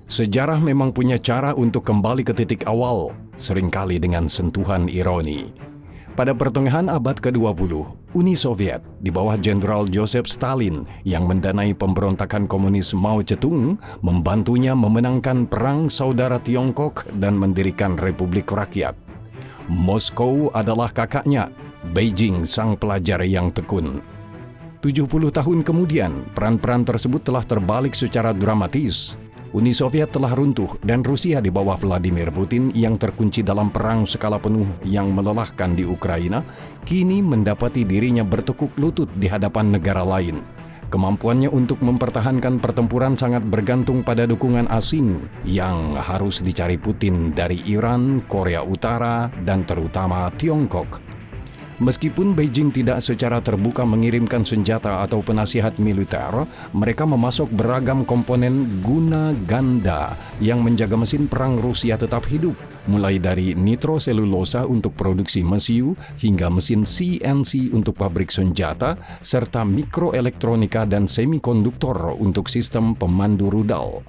Sejarah memang punya cara untuk kembali ke titik awal, seringkali dengan sentuhan ironi. Pada pertengahan abad ke-20, Uni Soviet di bawah Jenderal Joseph Stalin yang mendanai pemberontakan komunis Mao Zedong membantunya memenangkan Perang Saudara Tiongkok dan mendirikan Republik Rakyat. Moskow adalah kakaknya, Beijing sang pelajar yang tekun. 70 tahun kemudian, peran-peran tersebut telah terbalik secara dramatis. Uni Soviet telah runtuh dan Rusia di bawah Vladimir Putin yang terkunci dalam perang skala penuh yang melelahkan di Ukraina, kini mendapati dirinya bertekuk lutut di hadapan negara lain. Kemampuannya untuk mempertahankan pertempuran sangat bergantung pada dukungan asing yang harus dicari Putin dari Iran, Korea Utara, dan terutama Tiongkok. Meskipun Beijing tidak secara terbuka mengirimkan senjata atau penasihat militer, mereka memasok beragam komponen guna ganda yang menjaga mesin perang Rusia tetap hidup, mulai dari nitroselulosa untuk produksi mesiu hingga mesin CNC untuk pabrik senjata, serta mikroelektronika dan semikonduktor untuk sistem pemandu rudal.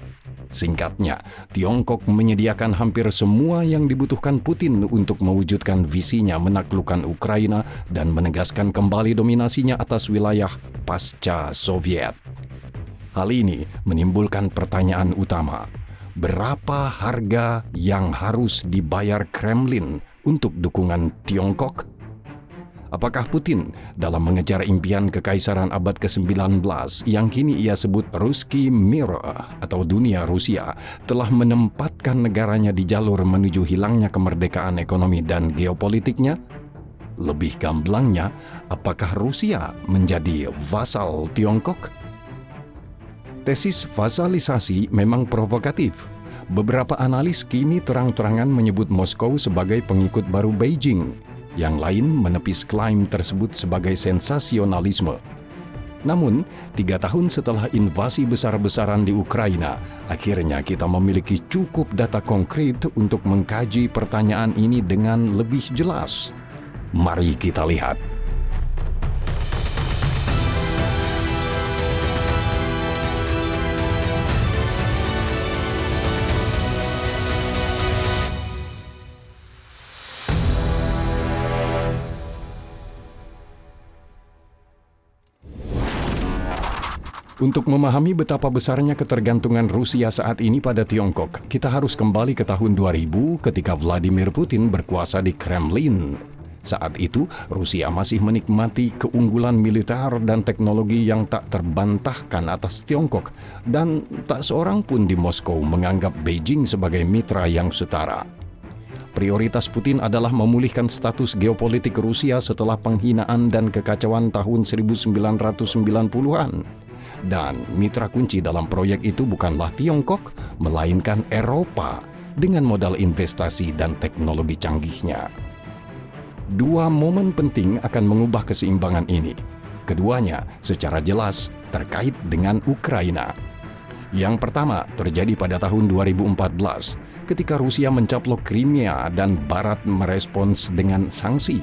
Singkatnya, Tiongkok menyediakan hampir semua yang dibutuhkan Putin untuk mewujudkan visinya menaklukkan Ukraina dan menegaskan kembali dominasinya atas wilayah pasca Soviet. Hal ini menimbulkan pertanyaan utama. Berapa harga yang harus dibayar Kremlin untuk dukungan Tiongkok? Apakah Putin dalam mengejar impian kekaisaran abad ke-19 yang kini ia sebut Ruski Mir atau dunia Rusia telah menempatkan negaranya di jalur menuju hilangnya kemerdekaan ekonomi dan geopolitiknya? Lebih gamblangnya, apakah Rusia menjadi vasal Tiongkok? Tesis vasalisasi memang provokatif. Beberapa analis kini terang-terangan menyebut Moskow sebagai pengikut baru Beijing. Yang lain menepis klaim tersebut sebagai sensasionalisme. Namun, 3 tahun setelah invasi besar-besaran di Ukraina, akhirnya kita memiliki cukup data konkret untuk mengkaji pertanyaan ini dengan lebih jelas. Mari kita lihat. Untuk memahami betapa besarnya ketergantungan Rusia saat ini pada Tiongkok, kita harus kembali ke tahun 2000 ketika Vladimir Putin berkuasa di Kremlin. Saat itu, Rusia masih menikmati keunggulan militer dan teknologi yang tak terbantahkan atas Tiongkok, dan tak seorang pun di Moskow menganggap Beijing sebagai mitra yang setara. Prioritas Putin adalah memulihkan status geopolitik Rusia setelah penghinaan dan kekacauan tahun 1990-an. Dan mitra kunci dalam proyek itu bukanlah Tiongkok, melainkan Eropa dengan modal investasi dan teknologi canggihnya. Dua momen penting akan mengubah keseimbangan ini. Keduanya secara jelas terkait dengan Ukraina. Yang pertama terjadi pada tahun 2014 ketika Rusia mencaplok Crimea dan Barat merespons dengan sanksi.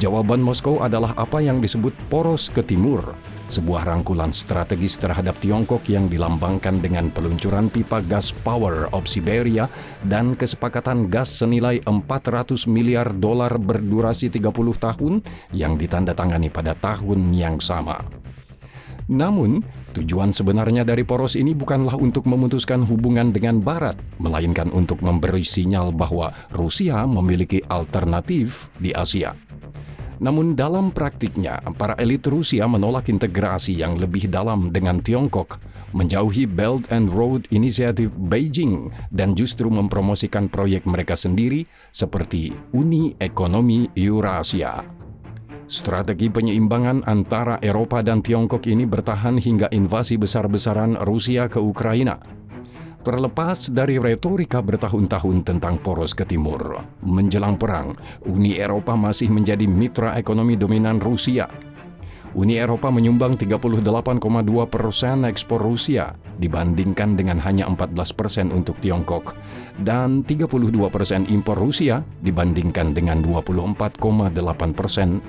Jawaban Moskow adalah apa yang disebut poros ke timur, sebuah rangkulan strategis terhadap Tiongkok yang dilambangkan dengan peluncuran pipa gas Power of Siberia dan kesepakatan gas senilai $400 miliar berdurasi 30 tahun yang ditandatangani pada tahun yang sama. Namun, tujuan sebenarnya dari poros ini bukanlah untuk memutuskan hubungan dengan Barat, melainkan untuk memberi sinyal bahwa Rusia memiliki alternatif di Asia. Namun dalam praktiknya, para elit Rusia menolak integrasi yang lebih dalam dengan Tiongkok, menjauhi Belt and Road Initiative Beijing, dan justru mempromosikan proyek mereka sendiri seperti Uni Ekonomi Eurasia. Strategi penyeimbangan antara Eropa dan Tiongkok ini bertahan hingga invasi besar-besaran Rusia ke Ukraina. Terlepas dari retorika bertahun-tahun tentang poros ke timur, menjelang perang, Uni Eropa masih menjadi mitra ekonomi dominan Rusia. Uni Eropa menyumbang 38,2% ekspor Rusia dibandingkan dengan hanya 14% untuk Tiongkok dan 32% impor Rusia dibandingkan dengan 24,8%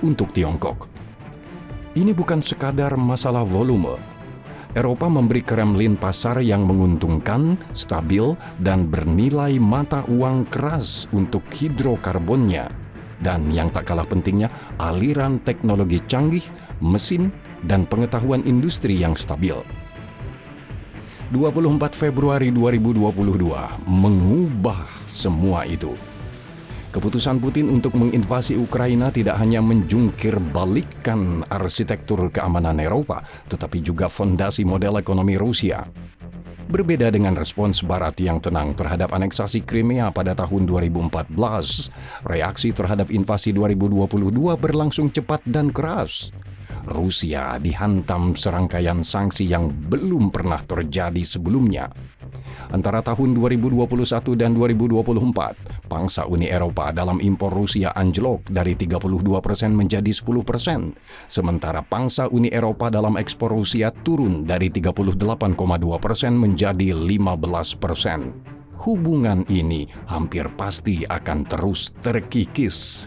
untuk Tiongkok. Ini bukan sekadar masalah volume. Eropa memberi Kremlin pasar yang menguntungkan, stabil, dan bernilai mata uang keras untuk hidrokarbonnya. Dan yang tak kalah pentingnya, aliran teknologi canggih, mesin, dan pengetahuan industri yang stabil. 24 Februari 2022 mengubah semua itu. Keputusan Putin untuk menginvasi Ukraina tidak hanya menjungkir balikkan arsitektur keamanan Eropa, tetapi juga fondasi model ekonomi Rusia. Berbeda dengan respons Barat yang tenang terhadap aneksasi Crimea pada tahun 2014, reaksi terhadap invasi 2022 berlangsung cepat dan keras. Rusia dihantam serangkaian sanksi yang belum pernah terjadi sebelumnya. Antara tahun 2021 dan 2024, pangsa Uni Eropa dalam impor Rusia anjlok dari 32% menjadi 10%, sementara pangsa Uni Eropa dalam ekspor Rusia turun dari 38,2% menjadi 15%. Hubungan ini hampir pasti akan terus terkikis.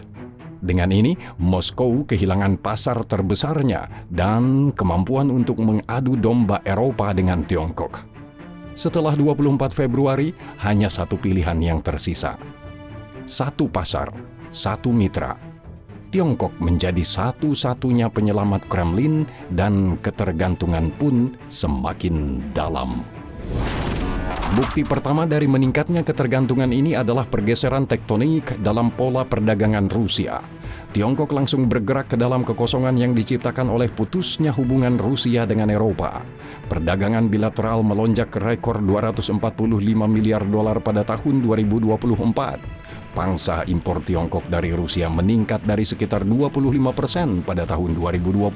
Dengan ini, Moskow kehilangan pasar terbesarnya dan kemampuan untuk mengadu domba Eropa dengan Tiongkok. Setelah 24 Februari, hanya satu pilihan yang tersisa. Satu pasar, satu mitra. Tiongkok menjadi satu-satunya penyelamat Kremlin dan ketergantungan pun semakin dalam. Bukti pertama dari meningkatnya ketergantungan ini adalah pergeseran tektonik dalam pola perdagangan Rusia. Tiongkok langsung bergerak ke dalam kekosongan yang diciptakan oleh putusnya hubungan Rusia dengan Eropa. Perdagangan bilateral melonjak ke rekor 245 miliar dolar pada tahun 2024. Pangsa impor Tiongkok dari Rusia meningkat dari sekitar 25% pada tahun 2021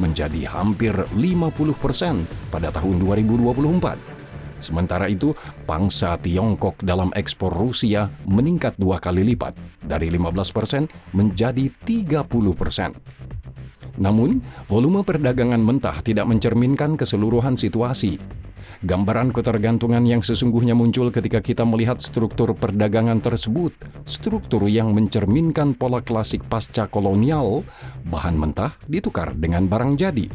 menjadi hampir 50% pada tahun 2024. Sementara itu, pangsa Tiongkok dalam ekspor Rusia meningkat 2 kali lipat, dari 15% menjadi 30%. Namun, volume perdagangan mentah tidak mencerminkan keseluruhan situasi. Gambaran ketergantungan yang sesungguhnya muncul ketika kita melihat struktur perdagangan tersebut, struktur yang mencerminkan pola klasik pasca kolonial, bahan mentah ditukar dengan barang jadi.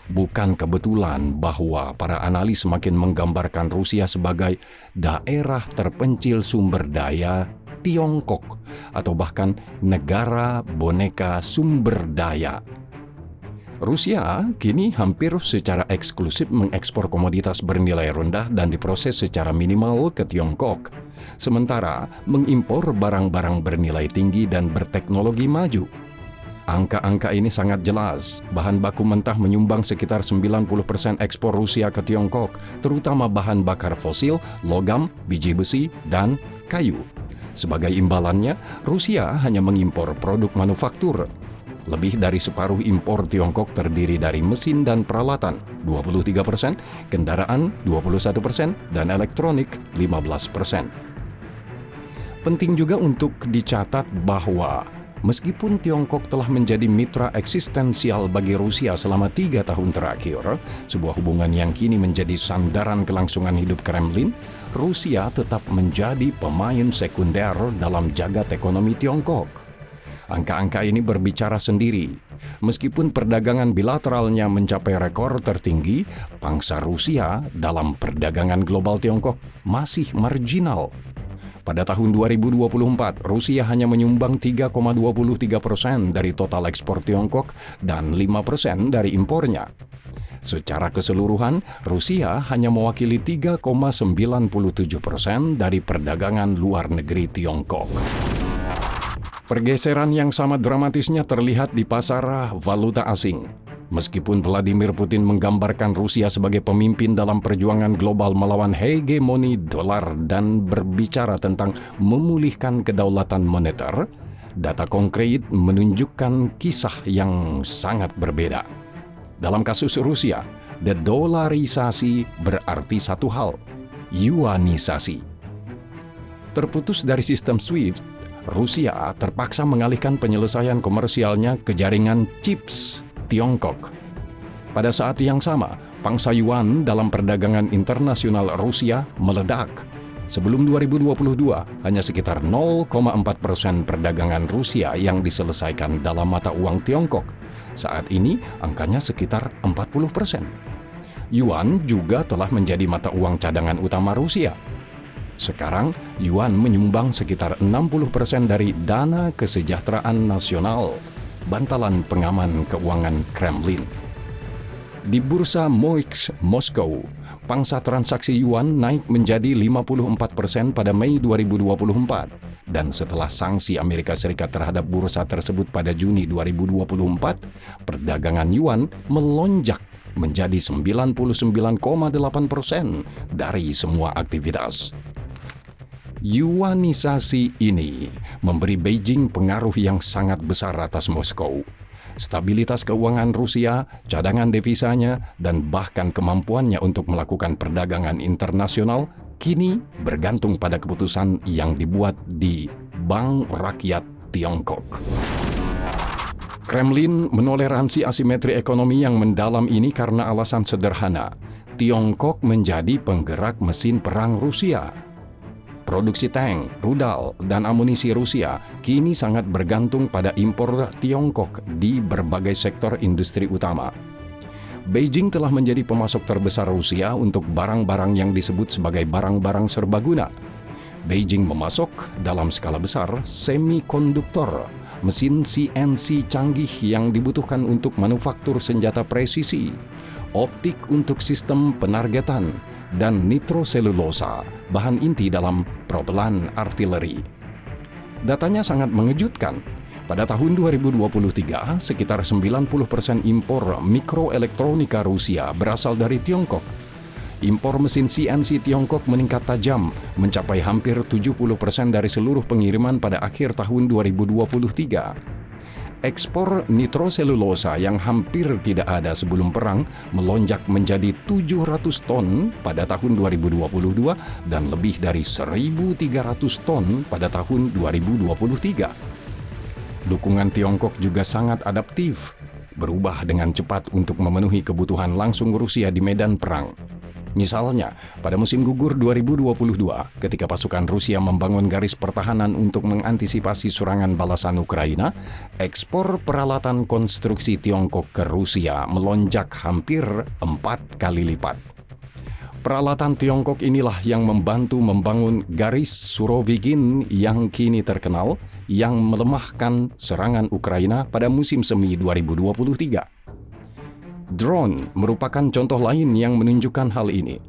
Bukan kebetulan bahwa para analis semakin menggambarkan Rusia sebagai daerah terpencil sumber daya Tiongkok atau bahkan negara boneka sumber daya. Rusia kini hampir secara eksklusif mengekspor komoditas bernilai rendah dan diproses secara minimal ke Tiongkok, sementara mengimpor barang-barang bernilai tinggi dan berteknologi maju. Angka-angka ini sangat jelas. Bahan baku mentah menyumbang sekitar 90% ekspor Rusia ke Tiongkok, terutama bahan bakar fosil, logam, biji besi, dan kayu. Sebagai imbalannya, Rusia hanya mengimpor produk manufaktur. Lebih dari separuh impor Tiongkok terdiri dari mesin dan peralatan, 23%, kendaraan, 21%, dan elektronik, 15%. Penting juga untuk dicatat bahwa meskipun Tiongkok telah menjadi mitra eksistensial bagi Rusia selama 3 tahun terakhir, sebuah hubungan yang kini menjadi sandaran kelangsungan hidup Kremlin, Rusia tetap menjadi pemain sekunder dalam jagat ekonomi Tiongkok. Angka-angka ini berbicara sendiri. Meskipun perdagangan bilateralnya mencapai rekor tertinggi, pangsa Rusia dalam perdagangan global Tiongkok masih marginal. Pada tahun 2024, Rusia hanya menyumbang 3,23% dari total ekspor Tiongkok dan 5% dari impornya. Secara keseluruhan, Rusia hanya mewakili 3,97% dari perdagangan luar negeri Tiongkok. Pergeseran yang sama dramatisnya terlihat di pasar valuta asing. Meskipun Vladimir Putin menggambarkan Rusia sebagai pemimpin dalam perjuangan global melawan hegemoni dolar dan berbicara tentang memulihkan kedaulatan moneter, data konkret menunjukkan kisah yang sangat berbeda. Dalam kasus Rusia, dedolarisasi berarti satu hal, yuanisasi. Terputus dari sistem SWIFT, Rusia terpaksa mengalihkan penyelesaian komersialnya ke jaringan CHIPS Tiongkok. Pada saat yang sama, pangsa yuan dalam perdagangan internasional Rusia meledak. Sebelum 2022, hanya sekitar 0,4% perdagangan Rusia yang diselesaikan dalam mata uang Tiongkok. Saat ini, angkanya sekitar 40%. Yuan juga telah menjadi mata uang cadangan utama Rusia. Sekarang, Yuan menyumbang sekitar 60% dari dana kesejahteraan nasional, bantalan pengaman keuangan Kremlin. Di bursa MOEX Moskow, pangsa transaksi Yuan naik menjadi 54% pada Mei 2024. Dan setelah sanksi Amerika Serikat terhadap bursa tersebut pada Juni 2024, perdagangan Yuan melonjak menjadi 99,8% dari semua aktivitas. Yuanisasi ini memberi Beijing pengaruh yang sangat besar atas Moskow. Stabilitas keuangan Rusia, cadangan devisanya, dan bahkan kemampuannya untuk melakukan perdagangan internasional kini bergantung pada keputusan yang dibuat di Bank Rakyat Tiongkok. Kremlin menoleransi asimetri ekonomi yang mendalam ini karena alasan sederhana. Tiongkok menjadi penggerak mesin perang Rusia. Produksi tank, rudal, dan amunisi Rusia kini sangat bergantung pada impor Tiongkok di berbagai sektor industri utama. Beijing telah menjadi pemasok terbesar Rusia untuk barang-barang yang disebut sebagai barang-barang serbaguna. Beijing memasok dalam skala besar semikonduktor, mesin CNC canggih yang dibutuhkan untuk manufaktur senjata presisi, optik untuk sistem penargetan, dan nitroselulosa, bahan inti dalam propelan artileri. Datanya sangat mengejutkan. Pada tahun 2023, sekitar 90% impor mikroelektronika Rusia berasal dari Tiongkok. Impor mesin CNC Tiongkok meningkat tajam, mencapai hampir 70% dari seluruh pengiriman pada akhir tahun 2023. Ekspor nitroselulosa yang hampir tidak ada sebelum perang melonjak menjadi 700 ton pada tahun 2022 dan lebih dari 1.300 ton pada tahun 2023. Dukungan Tiongkok juga sangat adaptif, berubah dengan cepat untuk memenuhi kebutuhan langsung Rusia di medan perang. Misalnya, pada musim gugur 2022, ketika pasukan Rusia membangun garis pertahanan untuk mengantisipasi serangan balasan Ukraina, ekspor peralatan konstruksi Tiongkok ke Rusia melonjak hampir 4 kali lipat. Peralatan Tiongkok inilah yang membantu membangun garis Surovikin yang kini terkenal, yang melemahkan serangan Ukraina pada musim semi 2023. Drone merupakan contoh lain yang menunjukkan hal ini.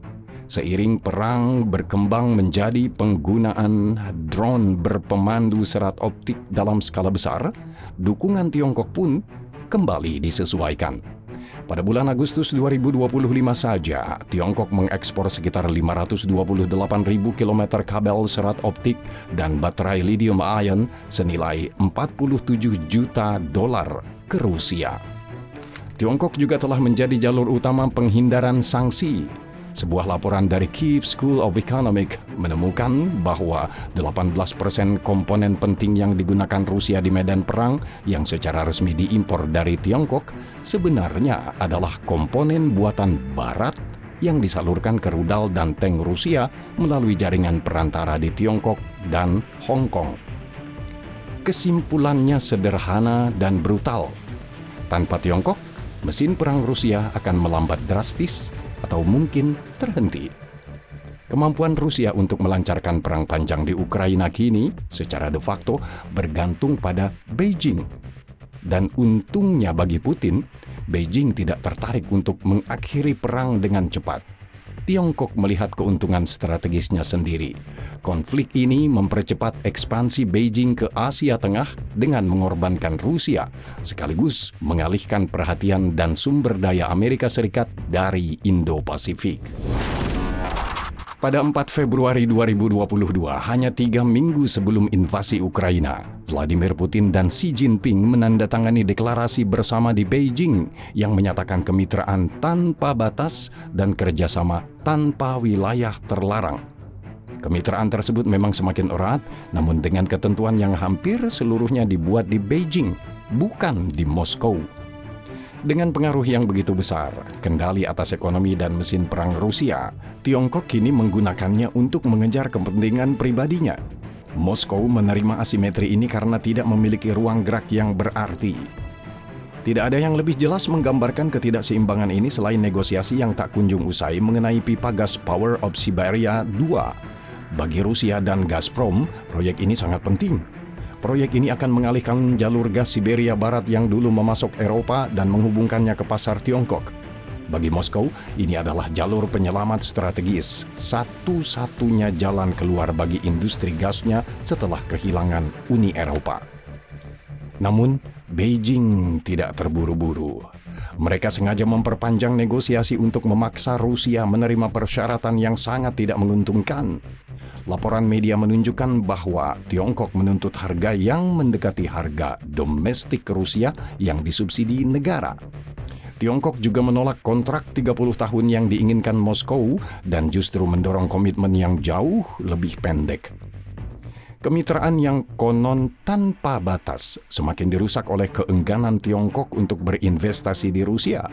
Seiring perang berkembang menjadi penggunaan drone berpemandu serat optik dalam skala besar, dukungan Tiongkok pun kembali disesuaikan. Pada bulan Agustus 2025 saja, Tiongkok mengekspor sekitar 528.000 km kabel serat optik dan baterai lithium ion senilai $47 juta ke Rusia. Tiongkok juga telah menjadi jalur utama penghindaran sanksi. Sebuah laporan dari Kyiv School of Economics menemukan bahwa 18% komponen penting yang digunakan Rusia di medan perang yang secara resmi diimpor dari Tiongkok sebenarnya adalah komponen buatan Barat yang disalurkan ke rudal dan tank Rusia melalui jaringan perantara di Tiongkok dan Hong Kong. Kesimpulannya sederhana dan brutal. Tanpa Tiongkok, mesin perang Rusia akan melambat drastis atau mungkin terhenti. Kemampuan Rusia untuk melancarkan perang panjang di Ukraina kini secara de facto bergantung pada Beijing. Dan untungnya bagi Putin, Beijing tidak tertarik untuk mengakhiri perang dengan cepat. Tiongkok melihat keuntungan strategisnya sendiri. Konflik ini mempercepat ekspansi Beijing ke Asia Tengah dengan mengorbankan Rusia, sekaligus mengalihkan perhatian dan sumber daya Amerika Serikat dari Indo-Pasifik. Pada 4 Februari 2022, hanya 3 minggu sebelum invasi Ukraina, Vladimir Putin dan Xi Jinping menandatangani deklarasi bersama di Beijing yang menyatakan kemitraan tanpa batas dan kerjasama tanpa wilayah terlarang. Kemitraan tersebut memang semakin erat, namun dengan ketentuan yang hampir seluruhnya dibuat di Beijing, bukan di Moskow. Dengan pengaruh yang begitu besar, kendali atas ekonomi dan mesin perang Rusia, Tiongkok kini menggunakannya untuk mengejar kepentingan pribadinya. Moskow menerima asimetri ini karena tidak memiliki ruang gerak yang berarti. Tidak ada yang lebih jelas menggambarkan ketidakseimbangan ini selain negosiasi yang tak kunjung usai mengenai pipa gas Power of Siberia 2. Bagi Rusia dan Gazprom, proyek ini sangat penting. Proyek ini akan mengalihkan jalur gas Siberia Barat yang dulu memasok Eropa dan menghubungkannya ke pasar Tiongkok. Bagi Moskow, ini adalah jalur penyelamat strategis, satu-satunya jalan keluar bagi industri gasnya setelah kehilangan Uni Eropa. Namun, Beijing tidak terburu-buru. Mereka sengaja memperpanjang negosiasi untuk memaksa Rusia menerima persyaratan yang sangat tidak menguntungkan. Laporan media menunjukkan bahwa Tiongkok menuntut harga yang mendekati harga domestik Rusia yang disubsidi negara. Tiongkok juga menolak kontrak 30 tahun yang diinginkan Moskow dan justru mendorong komitmen yang jauh lebih pendek. Kemitraan yang konon tanpa batas semakin dirusak oleh keengganan Tiongkok untuk berinvestasi di Rusia.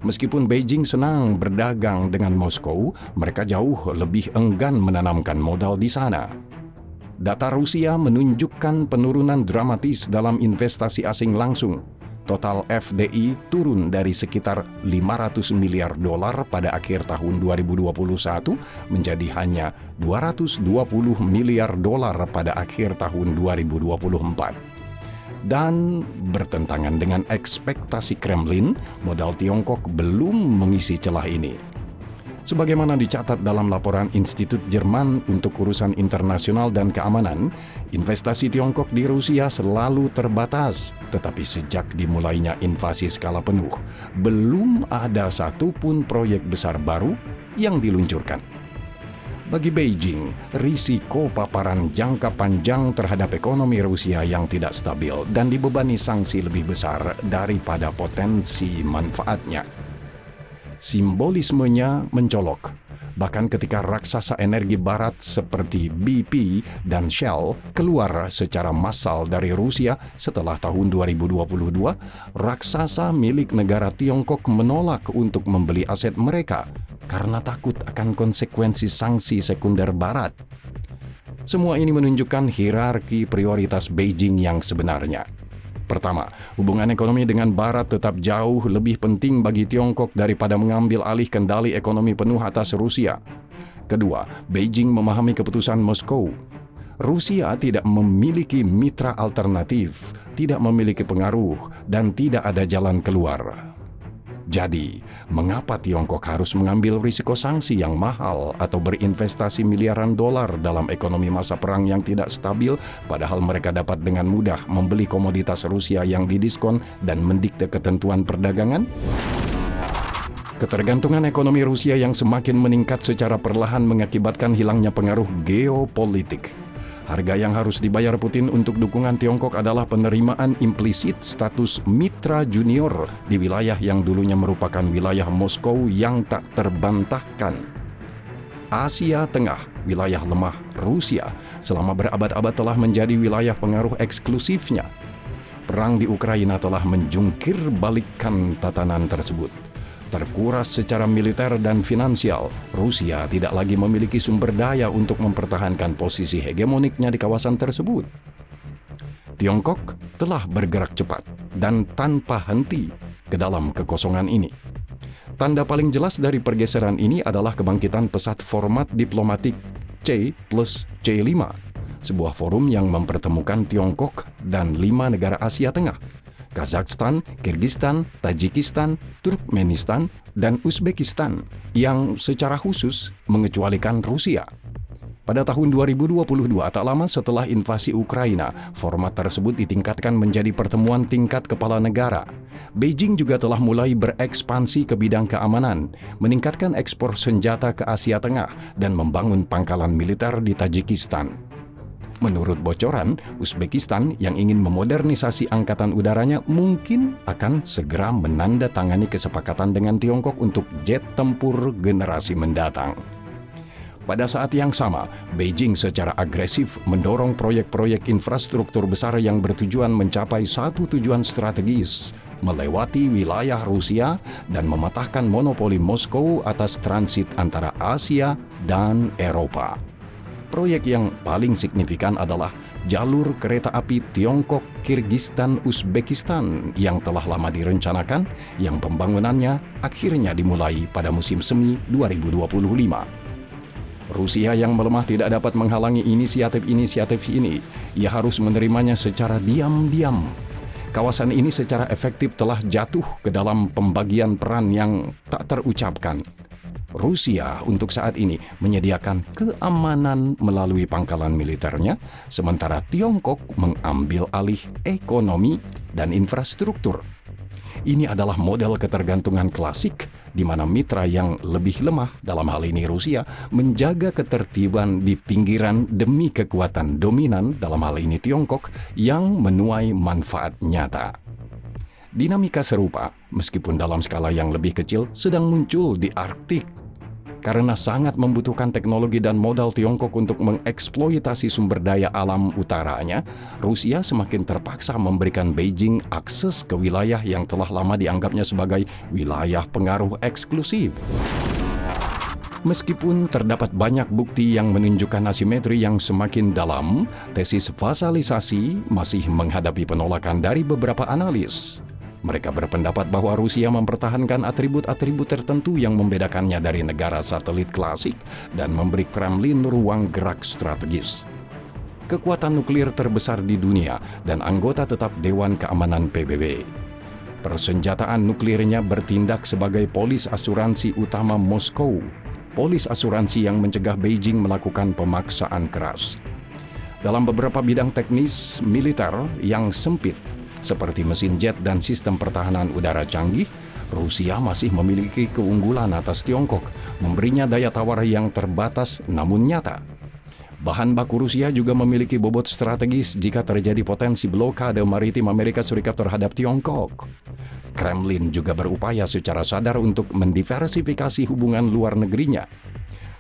Meskipun Beijing senang berdagang dengan Moskow, mereka jauh lebih enggan menanamkan modal di sana. Data Rusia menunjukkan penurunan dramatis dalam investasi asing langsung. Total FDI turun dari sekitar 500 miliar dolar pada akhir tahun 2021 menjadi hanya 220 miliar dolar pada akhir tahun 2024. Dan bertentangan dengan ekspektasi Kremlin, modal Tiongkok belum mengisi celah ini. Sebagaimana dicatat dalam laporan Institut Jerman untuk Urusan Internasional dan Keamanan, investasi Tiongkok di Rusia selalu terbatas, tetapi sejak dimulainya invasi skala penuh, belum ada satupun proyek besar baru yang diluncurkan. Bagi Beijing, risiko paparan jangka panjang terhadap ekonomi Rusia yang tidak stabil dan dibebani sanksi lebih besar daripada potensi manfaatnya. Simbolismenya mencolok. Bahkan ketika raksasa energi barat seperti BP dan Shell keluar secara massal dari Rusia setelah tahun 2022, raksasa milik negara Tiongkok menolak untuk membeli aset mereka karena takut akan konsekuensi sanksi sekunder barat. Semua ini menunjukkan hierarki prioritas Beijing yang sebenarnya. Pertama, hubungan ekonomi dengan Barat tetap jauh lebih penting bagi Tiongkok daripada mengambil alih kendali ekonomi penuh atas Rusia. Kedua, Beijing memahami keputusan Moskow. Rusia tidak memiliki mitra alternatif, tidak memiliki pengaruh, dan tidak ada jalan keluar. Jadi, mengapa Tiongkok harus mengambil risiko sanksi yang mahal atau berinvestasi miliaran dolar dalam ekonomi masa perang yang tidak stabil, padahal mereka dapat dengan mudah membeli komoditas Rusia yang didiskon dan mendikte ketentuan perdagangan? Ketergantungan ekonomi Rusia yang semakin meningkat secara perlahan mengakibatkan hilangnya pengaruh geopolitik. Harga yang harus dibayar Putin untuk dukungan Tiongkok adalah penerimaan implisit status mitra junior di wilayah yang dulunya merupakan wilayah Moskow yang tak terbantahkan. Asia Tengah, wilayah lemah Rusia, selama berabad-abad telah menjadi wilayah pengaruh eksklusifnya. Perang di Ukraina telah menjungkir balikkan tatanan tersebut. Terkuras secara militer dan finansial, Rusia tidak lagi memiliki sumber daya untuk mempertahankan posisi hegemoniknya di kawasan tersebut. Tiongkok telah bergerak cepat dan tanpa henti ke dalam kekosongan ini. Tanda paling jelas dari pergeseran ini adalah kebangkitan pesat format diplomatik C+C5, sebuah forum yang mempertemukan Tiongkok dan 5 negara Asia Tengah, Kazakhstan, Kirgistan, Tajikistan, Turkmenistan, dan Uzbekistan yang secara khusus mengecualikan Rusia. Pada tahun 2022, tak lama setelah invasi Ukraina, format tersebut ditingkatkan menjadi pertemuan tingkat kepala negara. Beijing juga telah mulai berekspansi ke bidang keamanan, meningkatkan ekspor senjata ke Asia Tengah, dan membangun pangkalan militer di Tajikistan. Menurut bocoran, Uzbekistan yang ingin memodernisasi angkatan udaranya mungkin akan segera menandatangani kesepakatan dengan Tiongkok untuk jet tempur generasi mendatang. Pada saat yang sama, Beijing secara agresif mendorong proyek-proyek infrastruktur besar yang bertujuan mencapai satu tujuan strategis, melewati wilayah Rusia dan mematahkan monopoli Moskow atas transit antara Asia dan Eropa. Proyek yang paling signifikan adalah jalur kereta api Tiongkok, Kirgistan, Uzbekistan yang telah lama direncanakan, yang pembangunannya akhirnya dimulai pada musim semi 2025. Rusia yang melemah tidak dapat menghalangi inisiatif ini. Ia harus menerimanya secara diam-diam. Kawasan ini secara efektif telah jatuh ke dalam pembagian peran yang tak terucapkan. Rusia untuk saat ini menyediakan keamanan melalui pangkalan militernya, sementara Tiongkok mengambil alih ekonomi dan infrastruktur. Ini adalah model ketergantungan klasik di mana mitra yang lebih lemah, dalam hal ini Rusia, menjaga ketertiban di pinggiran demi kekuatan dominan, dalam hal ini Tiongkok, yang menuai manfaat nyata. Dinamika serupa, meskipun dalam skala yang lebih kecil, sedang muncul di Arktik. Karena sangat membutuhkan teknologi dan modal Tiongkok untuk mengeksploitasi sumber daya alam utaranya, Rusia semakin terpaksa memberikan Beijing akses ke wilayah yang telah lama dianggapnya sebagai wilayah pengaruh eksklusif. Meskipun terdapat banyak bukti yang menunjukkan asimetri yang semakin dalam, tesis vasalisasi masih menghadapi penolakan dari beberapa analis. Mereka berpendapat bahwa Rusia mempertahankan atribut-atribut tertentu yang membedakannya dari negara satelit klasik dan memberi Kremlin ruang gerak strategis. Kekuatan nuklir terbesar di dunia dan anggota tetap Dewan Keamanan PBB. Persenjataan nuklirnya bertindak sebagai polis asuransi utama Moskow, polis asuransi yang mencegah Beijing melakukan pemaksaan keras. Dalam beberapa bidang teknis militer yang sempit, seperti mesin jet dan sistem pertahanan udara canggih, Rusia masih memiliki keunggulan atas Tiongkok, memberinya daya tawar yang terbatas namun nyata. Bahan baku Rusia juga memiliki bobot strategis jika terjadi potensi blokade maritim Amerika Serikat terhadap Tiongkok. Kremlin juga berupaya secara sadar untuk mendiversifikasi hubungan luar negerinya.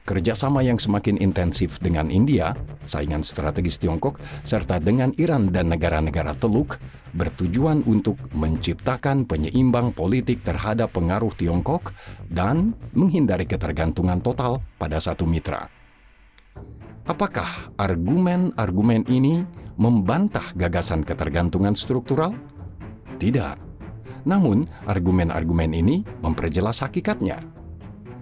Kerjasama yang semakin intensif dengan India, saingan strategis Tiongkok, serta dengan Iran dan negara-negara Teluk, bertujuan untuk menciptakan penyeimbang politik terhadap pengaruh Tiongkok dan menghindari ketergantungan total pada satu mitra. Apakah argumen-argumen ini membantah gagasan ketergantungan struktural? Tidak. Namun, argumen-argumen ini memperjelas hakikatnya.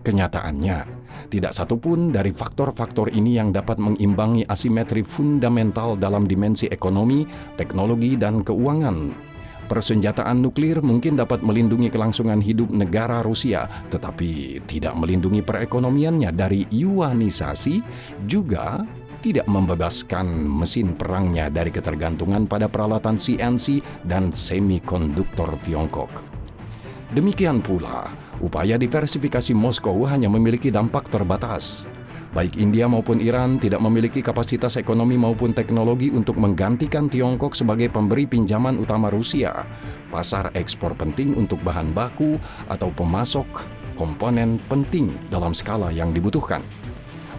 Kenyataannya, tidak satupun dari faktor-faktor ini yang dapat mengimbangi asimetri fundamental dalam dimensi ekonomi, teknologi, dan keuangan. Persenjataan nuklir mungkin dapat melindungi kelangsungan hidup negara Rusia, tetapi tidak melindungi perekonomiannya dari yuanisasi, juga tidak membebaskan mesin perangnya dari ketergantungan pada peralatan CNC dan semikonduktor Tiongkok. Demikian pula, upaya diversifikasi Moskow hanya memiliki dampak terbatas. Baik India maupun Iran tidak memiliki kapasitas ekonomi maupun teknologi untuk menggantikan Tiongkok sebagai pemberi pinjaman utama Rusia, pasar ekspor penting untuk bahan baku, atau pemasok komponen penting dalam skala yang dibutuhkan.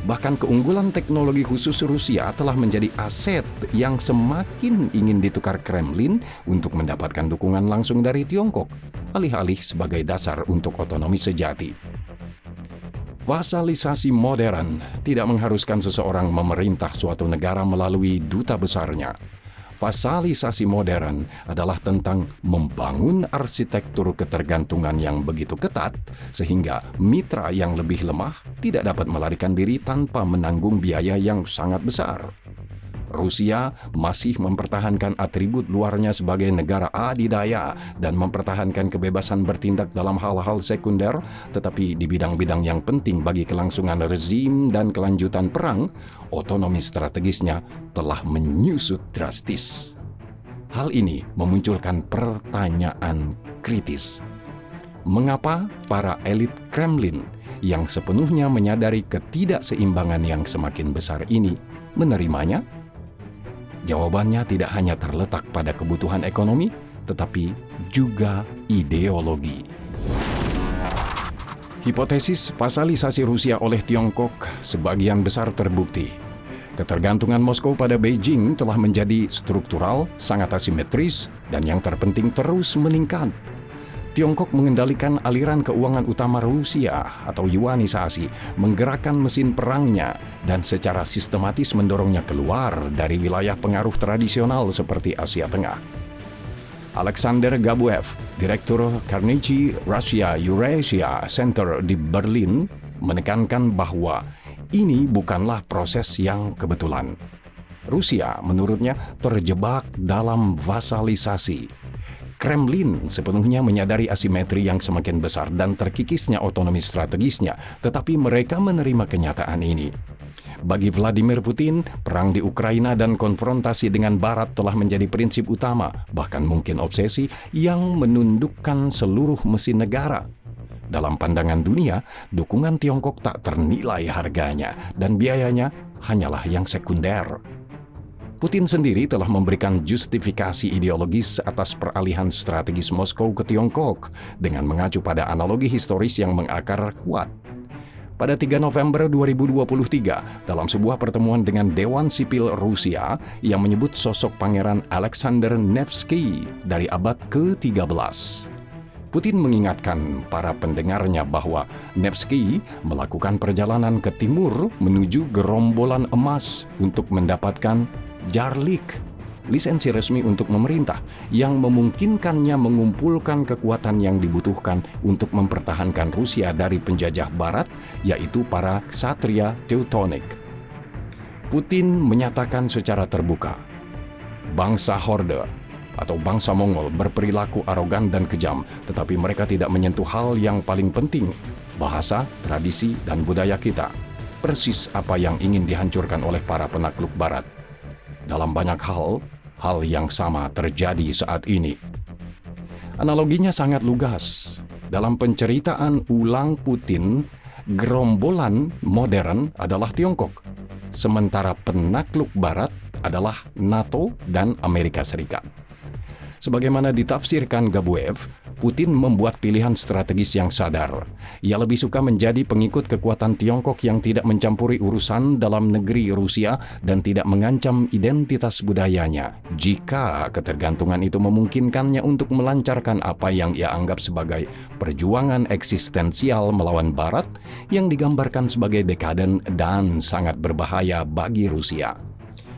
Bahkan keunggulan teknologi khusus Rusia telah menjadi aset yang semakin ingin ditukar Kremlin untuk mendapatkan dukungan langsung dari Tiongkok, alih-alih sebagai dasar untuk otonomi sejati. Vasalisasi modern tidak mengharuskan seseorang memerintah suatu negara melalui duta besarnya. Vasalisasi modern adalah tentang membangun arsitektur ketergantungan yang begitu ketat sehingga mitra yang lebih lemah tidak dapat melarikan diri tanpa menanggung biaya yang sangat besar. Rusia masih mempertahankan atribut luarnya sebagai negara adidaya dan mempertahankan kebebasan bertindak dalam hal-hal sekunder, tetapi di bidang-bidang yang penting bagi kelangsungan rezim dan kelanjutan perang, otonomi strategisnya telah menyusut drastis. Hal ini memunculkan pertanyaan kritis. Mengapa para elit Kremlin yang sepenuhnya menyadari ketidakseimbangan yang semakin besar ini menerimanya? Jawabannya tidak hanya terletak pada kebutuhan ekonomi, tetapi juga ideologi. Hipotesis vasalisasi Rusia oleh Tiongkok sebagian besar terbukti. Ketergantungan Moskow pada Beijing telah menjadi struktural, sangat asimetris, dan yang terpenting terus meningkat. Tiongkok mengendalikan aliran keuangan utama Rusia atau yuanisasi, menggerakkan mesin perangnya, dan secara sistematis mendorongnya keluar dari wilayah pengaruh tradisional seperti Asia Tengah. Alexander Gabuev, Direktur Carnegie Russia Eurasia Center di Berlin, menekankan bahwa ini bukanlah proses yang kebetulan. Rusia, menurutnya, terjebak dalam vasalisasi. Kremlin sepenuhnya menyadari asimetri yang semakin besar dan terkikisnya otonomi strategisnya, tetapi mereka menerima kenyataan ini. Bagi Vladimir Putin, perang di Ukraina dan konfrontasi dengan Barat telah menjadi prinsip utama, bahkan mungkin obsesi, yang menundukkan seluruh mesin negara. Dalam pandangan dunia, dukungan Tiongkok tak ternilai harganya, dan biayanya hanyalah yang sekunder. Putin sendiri telah memberikan justifikasi ideologis atas peralihan strategis Moskow ke Tiongkok dengan mengacu pada analogi historis yang mengakar kuat. Pada 3 November 2023, dalam sebuah pertemuan dengan Dewan Sipil Rusia yang menyebut sosok Pangeran Alexander Nevsky dari abad ke-13. Putin mengingatkan para pendengarnya bahwa Nevsky melakukan perjalanan ke timur menuju gerombolan emas untuk mendapatkan Jarlik, lisensi resmi untuk memerintah, yang memungkinkannya mengumpulkan kekuatan yang dibutuhkan untuk mempertahankan Rusia dari penjajah Barat, yaitu para ksatria Teutonik. Putin menyatakan secara terbuka, bangsa Horde atau bangsa Mongol berperilaku arogan dan kejam, tetapi mereka tidak menyentuh hal yang paling penting, bahasa, tradisi, dan budaya kita. Persis apa yang ingin dihancurkan oleh para penakluk Barat. Dalam banyak hal yang sama terjadi saat ini. Analoginya sangat lugas. Dalam penceritaan ulang Putin, gerombolan modern adalah Tiongkok, sementara penakluk Barat adalah NATO dan Amerika Serikat. Sebagaimana ditafsirkan Gabuev, Putin membuat pilihan strategis yang sadar. Ia lebih suka menjadi pengikut kekuatan Tiongkok yang tidak mencampuri urusan dalam negeri Rusia dan tidak mengancam identitas budayanya, jika ketergantungan itu memungkinkannya untuk melancarkan apa yang ia anggap sebagai perjuangan eksistensial melawan Barat yang digambarkan sebagai dekaden dan sangat berbahaya bagi Rusia.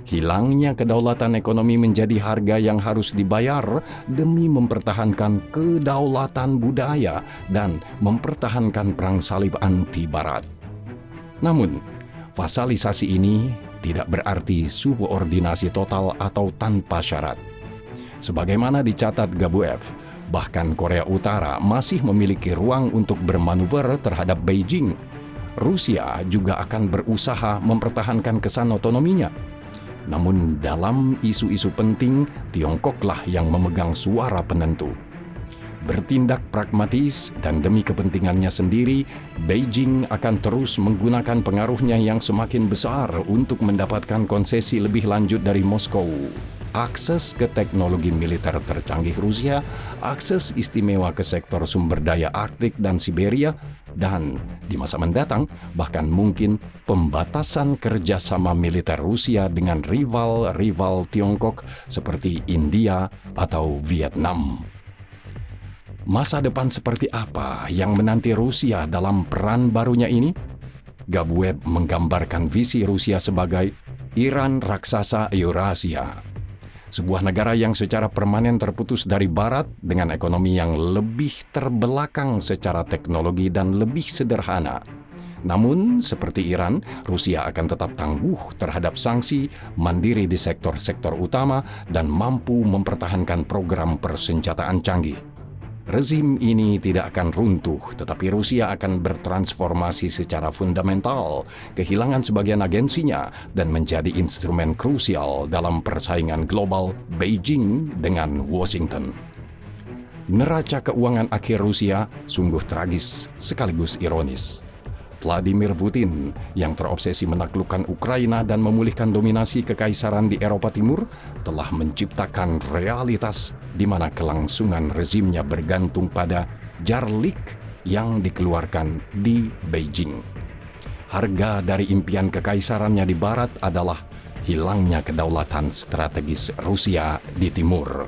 Hilangnya kedaulatan ekonomi menjadi harga yang harus dibayar demi mempertahankan kedaulatan budaya dan mempertahankan perang salib anti-Barat. Namun, vasalisasi ini tidak berarti subordinasi total atau tanpa syarat. Sebagaimana dicatat Gabuev, bahkan Korea Utara masih memiliki ruang untuk bermanuver terhadap Beijing. Rusia juga akan berusaha mempertahankan kesan otonominya. Namun dalam isu-isu penting, Tiongkoklah yang memegang suara penentu. Bertindak pragmatis dan demi kepentingannya sendiri, Beijing akan terus menggunakan pengaruhnya yang semakin besar untuk mendapatkan konsesi lebih lanjut dari Moskow. Akses ke teknologi militer tercanggih Rusia, akses istimewa ke sektor sumber daya Arktik dan Siberia, dan di masa mendatang bahkan mungkin pembatasan kerjasama militer Rusia dengan rival-rival Tiongkok seperti India atau Vietnam. Masa depan seperti apa yang menanti Rusia dalam peran barunya ini? Gabuev menggambarkan visi Rusia sebagai Iran raksasa Eurasia. Sebuah negara yang secara permanen terputus dari Barat dengan ekonomi yang lebih terbelakang secara teknologi dan lebih sederhana. Namun, seperti Iran, Rusia akan tetap tangguh terhadap sanksi, mandiri di sektor-sektor utama, dan mampu mempertahankan program persenjataan canggih. Rezim ini tidak akan runtuh, tetapi Rusia akan bertransformasi secara fundamental, kehilangan sebagian agensinya, dan menjadi instrumen krusial dalam persaingan global Beijing dengan Washington. Neraca keuangan akhir Rusia sungguh tragis sekaligus ironis. Vladimir Putin yang terobsesi menaklukkan Ukraina dan memulihkan dominasi kekaisaran di Eropa Timur telah menciptakan realitas di mana kelangsungan rezimnya bergantung pada Jarlik yang dikeluarkan di Beijing. Harga dari impian kekaisarannya di Barat adalah hilangnya kedaulatan strategis Rusia di Timur.